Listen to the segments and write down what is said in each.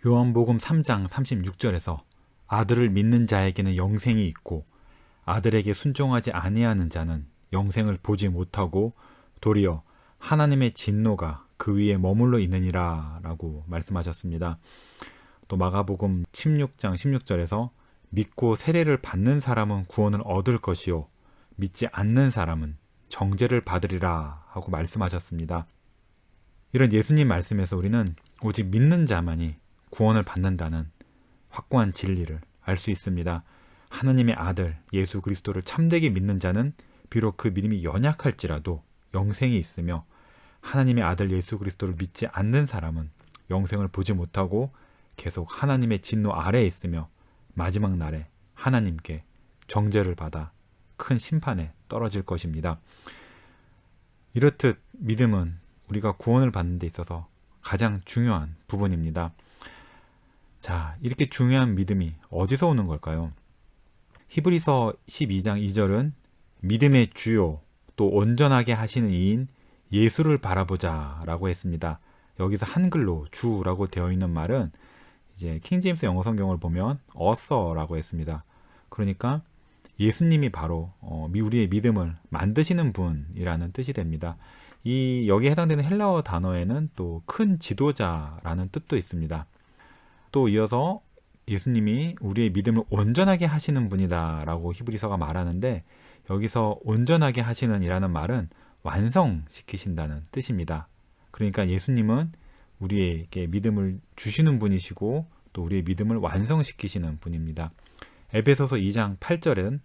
요한복음 3장 36절에서 아들을 믿는 자에게는 영생이 있고 아들에게 순종하지 아니하는 자는 영생을 보지 못하고 도리어 하나님의 진노가 그 위에 머물러 있느니라 라고 말씀하셨습니다. 또 마가복음 16장 16절에서 믿고 세례를 받는 사람은 구원을 얻을 것이요 믿지 않는 사람은 정죄를 받으리라 하고 말씀하셨습니다. 이런 예수님 말씀에서 우리는 오직 믿는 자만이 구원을 받는다는 확고한 진리를 알 수 있습니다. 하나님의 아들 예수 그리스도를 참되게 믿는 자는 비록 그 믿음이 연약할지라도 영생이 있으며 하나님의 아들 예수 그리스도를 믿지 않는 사람은 영생을 보지 못하고 계속 하나님의 진노 아래에 있으며 마지막 날에 하나님께 정죄를 받아 큰 심판에 떨어질 것입니다. 이렇듯 믿음은 우리가 구원을 받는 데 있어서 가장 중요한 부분입니다. 자, 이렇게 중요한 믿음이 어디서 오는 걸까요? 히브리서 12장 2절은 믿음의 주요 또 온전하게 하시는 이인 예수를 바라보자 라고 했습니다. 여기서 한글로 주라고 되어 있는 말은 이제 킹제임스 영어 성경을 보면 author라고 했습니다. 그러니까 예수님이 바로 우리의 믿음을 만드시는 분이라는 뜻이 됩니다. 여기에 해당되는 헬라어 단어에는 또 큰 지도자라는 뜻도 있습니다. 또 이어서 예수님이 우리의 믿음을 온전하게 하시는 분이다 라고 히브리서가 말하는데 여기서 온전하게 하시는 이라는 말은 완성시키신다는 뜻입니다. 그러니까 예수님은 우리에게 믿음을 주시는 분이시고 또 우리의 믿음을 완성시키시는 분입니다. 에베소서 2장 8절은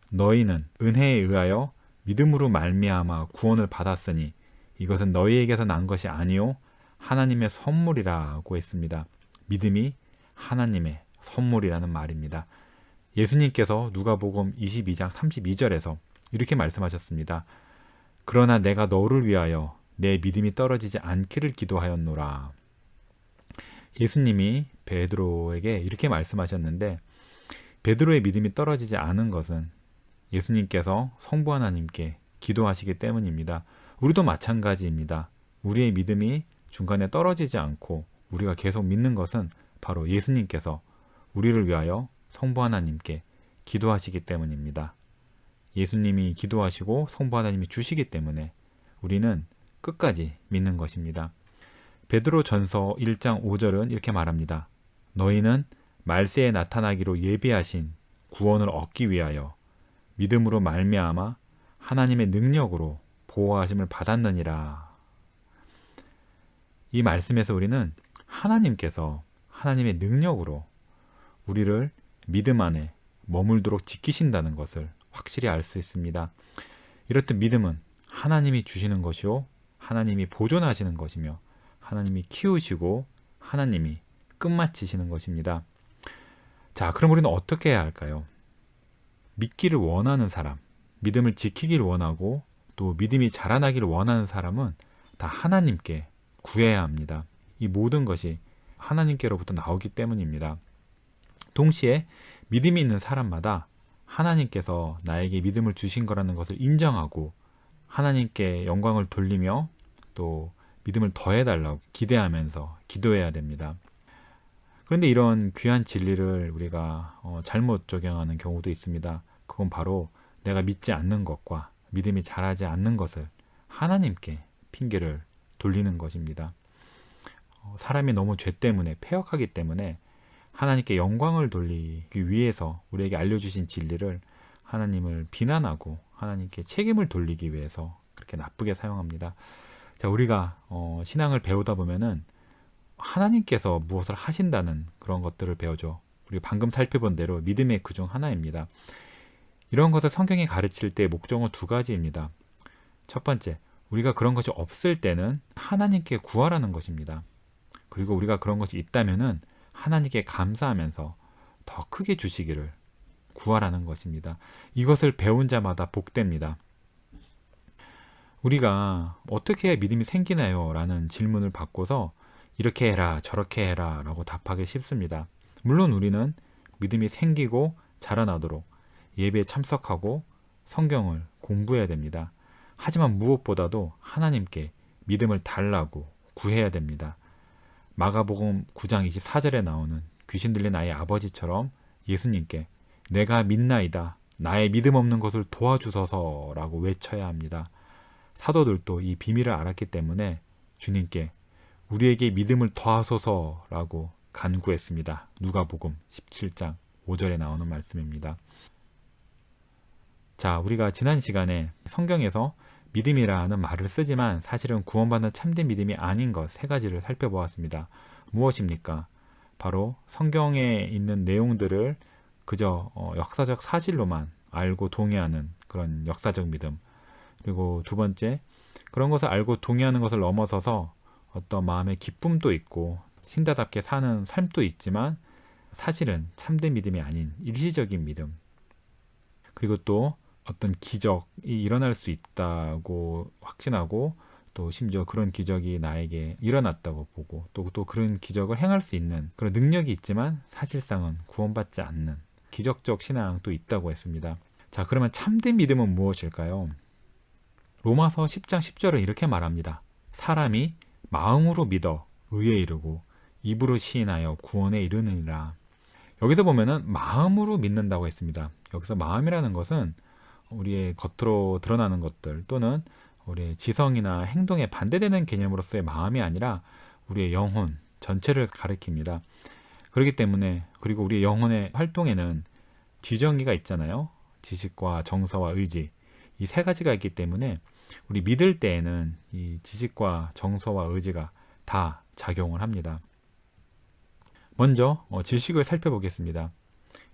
너희는 은혜에 의하여 믿음으로 말미암아 구원을 받았으니 이것은 너희에게서 난 것이 아니요 하나님의 선물이라고 했습니다. 믿음이 하나님의 선물이라는 말입니다. 예수님께서 누가복음 22장 32절에서 이렇게 말씀하셨습니다. 그러나 내가 너를 위하여 내 믿음이 떨어지지 않기를 기도하였노라. 예수님이 베드로에게 이렇게 말씀하셨는데 베드로의 믿음이 떨어지지 않은 것은 예수님께서 성부 하나님께 기도하시기 때문입니다. 우리도 마찬가지입니다. 우리의 믿음이 중간에 떨어지지 않고 우리가 계속 믿는 것은 바로 예수님께서 우리를 위하여 성부 하나님께 기도하시기 때문입니다. 예수님이 기도하시고 성부 하나님이 주시기 때문에 우리는 끝까지 믿는 것입니다. 베드로 전서 1장 5절은 이렇게 말합니다. 너희는 말세에 나타나기로 예비하신 구원을 얻기 위하여 믿음으로 말미암아 하나님의 능력으로 보호하심을 받았느니라. 이 말씀에서 우리는 하나님께서 하나님의 능력으로 우리를 믿음 안에 머물도록 지키신다는 것을 확실히 알 수 있습니다. 이렇듯 믿음은 하나님이 주시는 것이요 하나님이 보존하시는 것이며 하나님이 키우시고 하나님이 끝마치시는 것입니다. 자, 그럼 우리는 어떻게 해야 할까요? 믿기를 원하는 사람, 믿음을 지키기를 원하고 또 믿음이 자라나기를 원하는 사람은 다 하나님께 구해야 합니다. 이 모든 것이 하나님께로부터 나오기 때문입니다. 동시에 믿음이 있는 사람마다 하나님께서 나에게 믿음을 주신 거라는 것을 인정하고 하나님께 영광을 돌리며 또 믿음을 더해달라고 기대하면서 기도해야 됩니다. 그런데 이런 귀한 진리를 우리가 잘못 적용하는 경우도 있습니다. 그건 바로 내가 믿지 않는 것과 믿음이 자라지 않는 것을 하나님께 핑계를 돌리는 것입니다. 사람이 너무 죄 때문에 패역하기 때문에 하나님께 영광을 돌리기 위해서 우리에게 알려주신 진리를 하나님을 비난하고 하나님께 책임을 돌리기 위해서 그렇게 나쁘게 사용합니다. 자, 우리가 신앙을 배우다 보면은 하나님께서 무엇을 하신다는 그런 것들을 배우죠. 우리 방금 살펴본 대로 믿음의 그 중 하나입니다. 이런 것을 성경이 가르칠 때 목적은 두 가지입니다. 첫 번째, 우리가 그런 것이 없을 때는 하나님께 구하라는 것입니다. 그리고 우리가 그런 것이 있다면은 하나님께 감사하면서 더 크게 주시기를 구하라는 것입니다. 이것을 배운 자마다 복됩니다. 우리가 어떻게 해야 믿음이 생기나요? 라는 질문을 받고서 이렇게 해라 저렇게 해라 라고 답하기 쉽습니다. 물론 우리는 믿음이 생기고 자라나도록 예배에 참석하고 성경을 공부해야 됩니다. 하지만 무엇보다도 하나님께 믿음을 달라고 구해야 됩니다. 마가복음 9장 24절에 나오는 귀신 들린 아이의 아버지처럼 예수님께 내가 믿나이다. 나의 믿음 없는 것을 도와주소서라고 외쳐야 합니다. 사도들도 이 비밀을 알았기 때문에 주님께 우리에게 믿음을 더하소서라고 간구했습니다. 누가복음 17장 5절에 나오는 말씀입니다. 자, 우리가 지난 시간에 성경에서 믿음이라는 말을 쓰지만 사실은 구원받는 참된 믿음이 아닌 것 세 가지를 살펴보았습니다. 무엇입니까? 바로 성경에 있는 내용들을 그저 역사적 사실로만 알고 동의하는 그런 역사적 믿음. 그리고 두 번째, 그런 것을 알고 동의하는 것을 넘어서서 어떤 마음의 기쁨도 있고 신자답게 사는 삶도 있지만 사실은 참된 믿음이 아닌 일시적인 믿음. 그리고 또 어떤 기적이 일어날 수 있다고 확신하고 또 심지어 그런 기적이 나에게 일어났다고 보고 또 그런 기적을 행할 수 있는 그런 능력이 있지만 사실상은 구원받지 않는 기적적 신앙도 있다고 했습니다. 자, 그러면 참된 믿음은 무엇일까요? 로마서 10장 10절은 이렇게 말합니다. 사람이 마음으로 믿어 의에 이르고 입으로 시인하여 구원에 이르느니라. 여기서 보면은 마음으로 믿는다고 했습니다. 여기서 마음이라는 것은 우리의 겉으로 드러나는 것들 또는 우리의 지성이나 행동에 반대되는 개념으로서의 마음이 아니라 우리의 영혼 전체를 가리킵니다. 그렇기 때문에 그리고 우리의 영혼의 활동에는 지정의가 있잖아요. 지식과 정서와 의지 이 세 가지가 있기 때문에 우리 믿을 때에는 이 지식과 정서와 의지가 다 작용을 합니다. 먼저 지식을 살펴보겠습니다.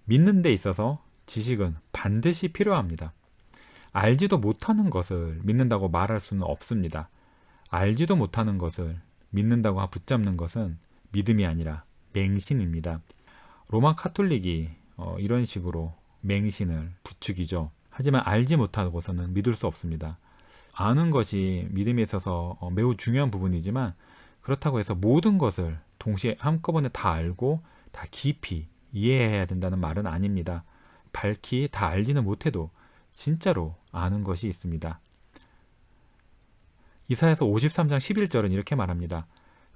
믿는 데 있어서 지식은 반드시 필요합니다. 알지도 못하는 것을 믿는다고 말할 수는 없습니다. 알지도 못하는 것을 믿는다고 붙잡는 것은 믿음이 아니라 맹신입니다. 로마 카톨릭이 이런 식으로 맹신을 부추기죠. 하지만 알지 못하고서는 믿을 수 없습니다. 아는 것이 믿음에 있어서 매우 중요한 부분이지만 그렇다고 해서 모든 것을 동시에 한꺼번에 다 알고 다 깊이 이해해야 된다는 말은 아닙니다. 밝히 다 알지는 못해도 진짜로 아는 것이 있습니다. 이사야서 53장 11절은 이렇게 말합니다.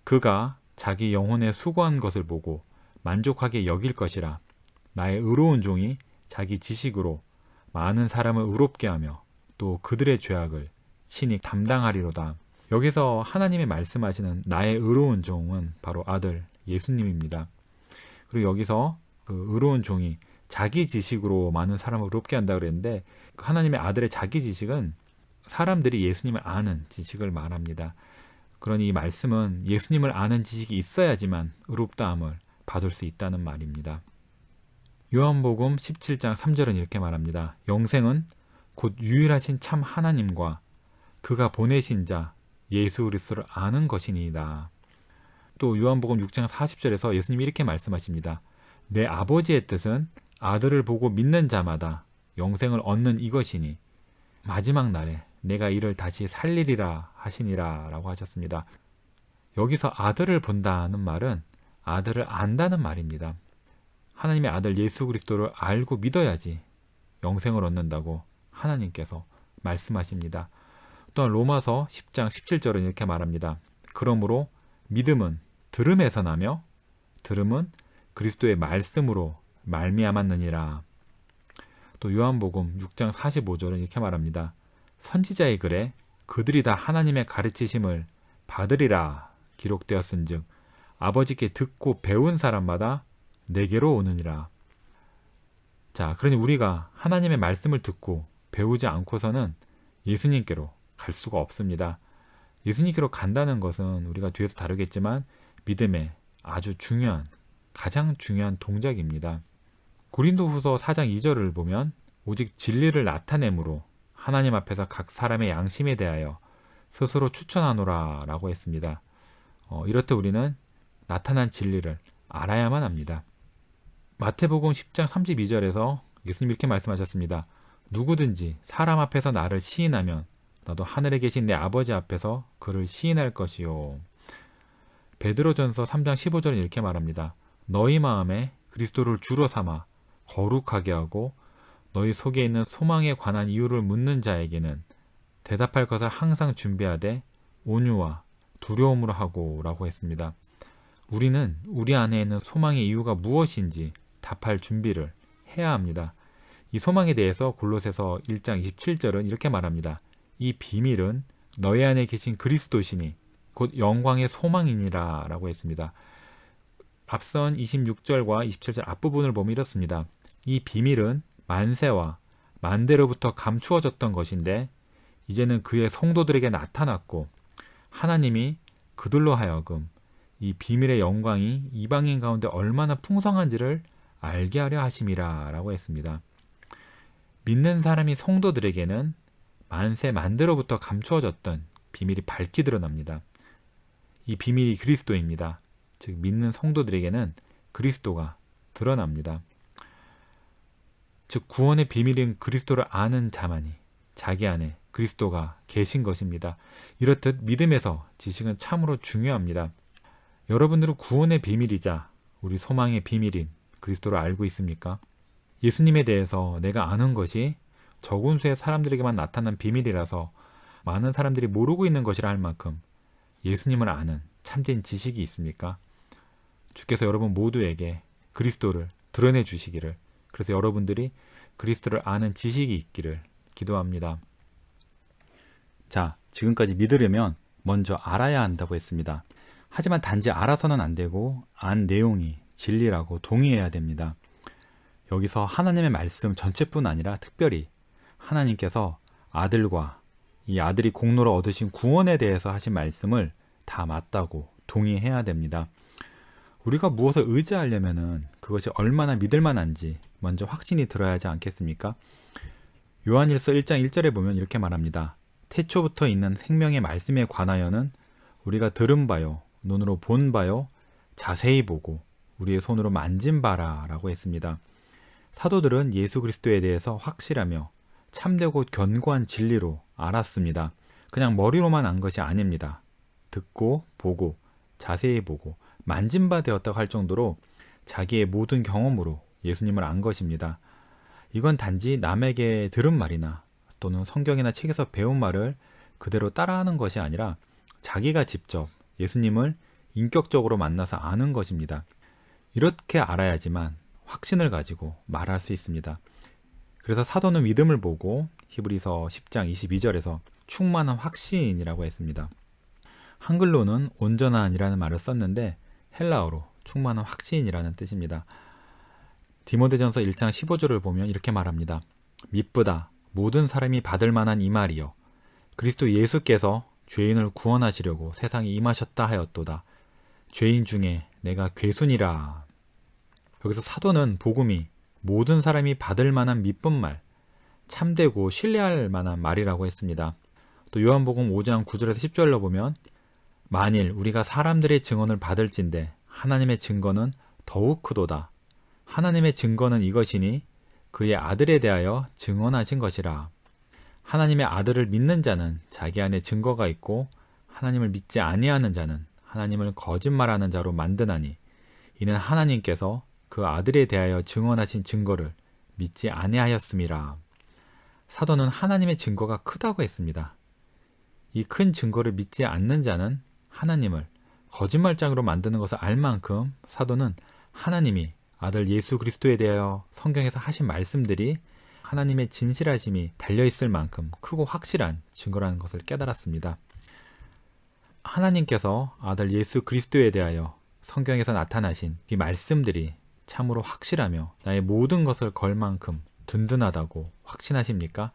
그가 자기 영혼에 수고한 것을 보고 만족하게 여길 것이라. 나의 의로운 종이 자기 지식으로 많은 사람을 의롭게 하며 또 그들의 죄악을 친히 담당하리로다. 여기서 하나님이 말씀하시는 나의 의로운 종은 바로 아들 예수님입니다. 그리고 여기서 그 의로운 종이 자기 지식으로 많은 사람을 의롭게 한다고 그랬는데 하나님의 아들의 자기 지식은 사람들이 예수님을 아는 지식을 말합니다. 그러니 이 말씀은 예수님을 아는 지식이 있어야지만 의롭다함을 받을 수 있다는 말입니다. 요한복음 17장 3절은 이렇게 말합니다. 영생은 곧 유일하신 참 하나님과 그가 보내신 자 예수 그리스도를 아는 것이니이다. 또 요한복음 6장 40절에서 예수님이 이렇게 말씀하십니다. 내 아버지의 뜻은 아들을 보고 믿는 자마다 영생을 얻는 이것이니 마지막 날에 내가 이를 다시 살리리라 하시니라 라고 하셨습니다. 여기서 아들을 본다는 말은 아들을 안다는 말입니다. 하나님의 아들 예수 그리스도를 알고 믿어야지 영생을 얻는다고 하나님께서 말씀하십니다. 또한 로마서 10장 17절은 이렇게 말합니다. 그러므로 믿음은 들음에서 나며 들음은 그리스도의 말씀으로 말미암았느니라. 또 요한복음 6장 45절은 이렇게 말합니다. 선지자의 글에 그들이 다 하나님의 가르치심을 받으리라 기록되었은즉 아버지께 듣고 배운 사람마다 내게로 오느니라. 자, 그러니 우리가 하나님의 말씀을 듣고 배우지 않고서는 예수님께로 갈 수가 없습니다. 예수님께로 간다는 것은 우리가 뒤에서 다루겠지만 믿음의 아주 중요한 가장 중요한 동작입니다. 고린도후서 4장 2절을 보면 오직 진리를 나타내므로 하나님 앞에서 각 사람의 양심에 대하여 스스로 추천하노라 라고 했습니다. 이렇듯 우리는 나타난 진리를 알아야만 합니다. 마태복음 10장 32절에서 예수님이 이렇게 말씀하셨습니다. 누구든지 사람 앞에서 나를 시인하면 나도 하늘에 계신 내 아버지 앞에서 그를 시인할 것이요. 베드로전서 3장 15절은 이렇게 말합니다. 너희 마음에 그리스도를 주로 삼아 거룩하게 하고 너희 속에 있는 소망에 관한 이유를 묻는 자에게는 대답할 것을 항상 준비하되 온유와 두려움으로 하고 라고 했습니다. 우리는 우리 안에 있는 소망의 이유가 무엇인지 답할 준비를 해야 합니다. 이 소망에 대해서 골로새서 1장 27절은 이렇게 말합니다. 이 비밀은 너희 안에 계신 그리스도시니 곧 영광의 소망이니라 라고 했습니다. 앞선 26절과 27절 앞부분을 보면 이렇습니다. 이 비밀은 만세와 만대로부터 감추어졌던 것인데 이제는 그의 성도들에게 나타났고 하나님이 그들로 하여금 이 비밀의 영광이 이방인 가운데 얼마나 풍성한지를 알게 하려 하심이라 라고 했습니다. 믿는 사람이 성도들에게는 만세 만대로부터 감추어졌던 비밀이 밝게 드러납니다. 이 비밀이 그리스도입니다. 즉 믿는 성도들에게는 그리스도가 드러납니다. 즉 구원의 비밀인 그리스도를 아는 자만이 자기 안에 그리스도가 계신 것입니다. 이렇듯 믿음에서 지식은 참으로 중요합니다. 여러분들은 구원의 비밀이자 우리 소망의 비밀인 그리스도를 알고 있습니까? 예수님에 대해서 내가 아는 것이 적은 수의 사람들에게만 나타난 비밀이라서 많은 사람들이 모르고 있는 것이라 할 만큼 예수님을 아는 참된 지식이 있습니까? 주께서 여러분 모두에게 그리스도를 드러내 주시기를, 그래서 여러분들이 그리스도를 아는 지식이 있기를 기도합니다. 자, 지금까지 믿으려면 먼저 알아야 한다고 했습니다. 하지만 단지 알아서는 안 되고 안 내용이 진리라고 동의해야 됩니다. 여기서 하나님의 말씀 전체뿐 아니라 특별히 하나님께서 아들과 이 아들이 공로로 얻으신 구원에 대해서 하신 말씀을 다 맞다고 동의해야 됩니다. 우리가 무엇을 의지하려면은 그것이 얼마나 믿을 만한지 먼저 확신이 들어야 하지 않겠습니까? 요한일서 1장 1절에 보면 이렇게 말합니다. 태초부터 있는 생명의 말씀에 관하여는 우리가 들은 바요, 눈으로 본 바요, 자세히 보고 우리의 손으로 만진 바라 라고 했습니다. 사도들은 예수 그리스도에 대해서 확실하며 참되고 견고한 진리로 알았습니다. 그냥 머리로만 안 것이 아닙니다. 듣고 보고 자세히 보고 만진 바 되었다고 할 정도로 자기의 모든 경험으로 예수님을 안 것입니다. 이건 단지 남에게 들은 말이나 또는 성경이나 책에서 배운 말을 그대로 따라하는 것이 아니라 자기가 직접 예수님을 인격적으로 만나서 아는 것입니다. 이렇게 알아야지만 확신을 가지고 말할 수 있습니다. 그래서 사도는 믿음을 보고 히브리서 10장 22절에서 충만한 확신이라고 했습니다. 한글로는 온전한이라는 말을 썼는데 헬라어로 충만한 확신이라는 뜻입니다. 디모데전서 1장 15절을 보면 이렇게 말합니다. 미쁘다 모든 사람이 받을 만한 이 말이여 그리스도 예수께서 죄인을 구원하시려고 세상에 임하셨다 하였도다. 죄인 중에 내가 괴순이라. 여기서 사도는 복음이 모든 사람이 받을 만한 미쁜 말, 참되고 신뢰할 만한 말이라고 했습니다. 또 요한복음 5장 9절에서 10절로 보면 만일 우리가 사람들의 증언을 받을진대 하나님의 증거는 더욱 크도다. 하나님의 증거는 이것이니 그의 아들에 대하여 증언하신 것이라. 하나님의 아들을 믿는 자는 자기 안에 증거가 있고 하나님을 믿지 아니하는 자는 하나님을 거짓말하는 자로 만드나니 이는 하나님께서 그 아들에 대하여 증언하신 증거를 믿지 아니하였음이라. 사도는 하나님의 증거가 크다고 했습니다. 이 큰 증거를 믿지 않는 자는 하나님을 거짓말장으로 만드는 것을 알 만큼 사도는 하나님이 아들 예수 그리스도에 대하여 성경에서 하신 말씀들이 하나님의 진실하심이 달려있을 만큼 크고 확실한 증거라는 것을 깨달았습니다. 하나님께서 아들 예수 그리스도에 대하여 성경에서 나타나신 이 말씀들이 참으로 확실하며 나의 모든 것을 걸 만큼 든든하다고 확신하십니까?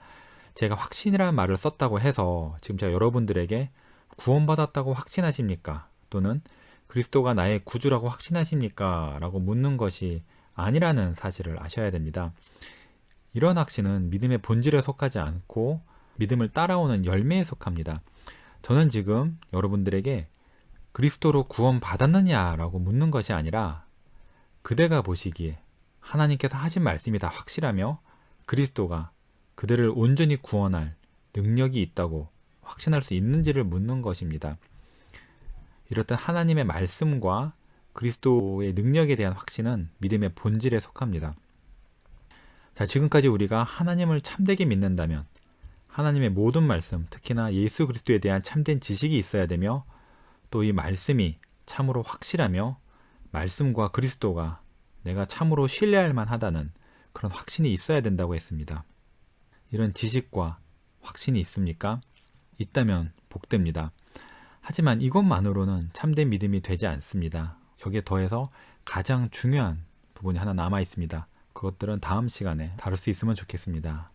제가 확신이라는 말을 썼다고 해서 지금 제가 여러분들에게 구원받았다고 확신하십니까? 또는 그리스도가 나의 구주라고 확신하십니까? 라고 묻는 것이 아니라는 사실을 아셔야 됩니다. 이런 확신은 믿음의 본질에 속하지 않고 믿음을 따라오는 열매에 속합니다. 저는 지금 여러분들에게 그리스도로 구원받았느냐라고 묻는 것이 아니라 그대가 보시기에 하나님께서 하신 말씀이 다 확실하며 그리스도가 그들을 온전히 구원할 능력이 있다고 확신할 수 있는지를 묻는 것입니다. 이렇듯 하나님의 말씀과 그리스도의 능력에 대한 확신은 믿음의 본질에 속합니다. 자, 지금까지 우리가 하나님을 참되게 믿는다면 하나님의 모든 말씀, 특히나 예수 그리스도에 대한 참된 지식이 있어야 되며 또 이 말씀이 참으로 확실하며 말씀과 그리스도가 내가 참으로 신뢰할 만하다는 그런 확신이 있어야 된다고 했습니다. 이런 지식과 확신이 있습니까? 있다면 복됩니다. 하지만 이것만으로는 참된 믿음이 되지 않습니다. 여기에 더해서 가장 중요한 부분이 하나 남아 있습니다. 그것들은 다음 시간에 다룰 수 있으면 좋겠습니다.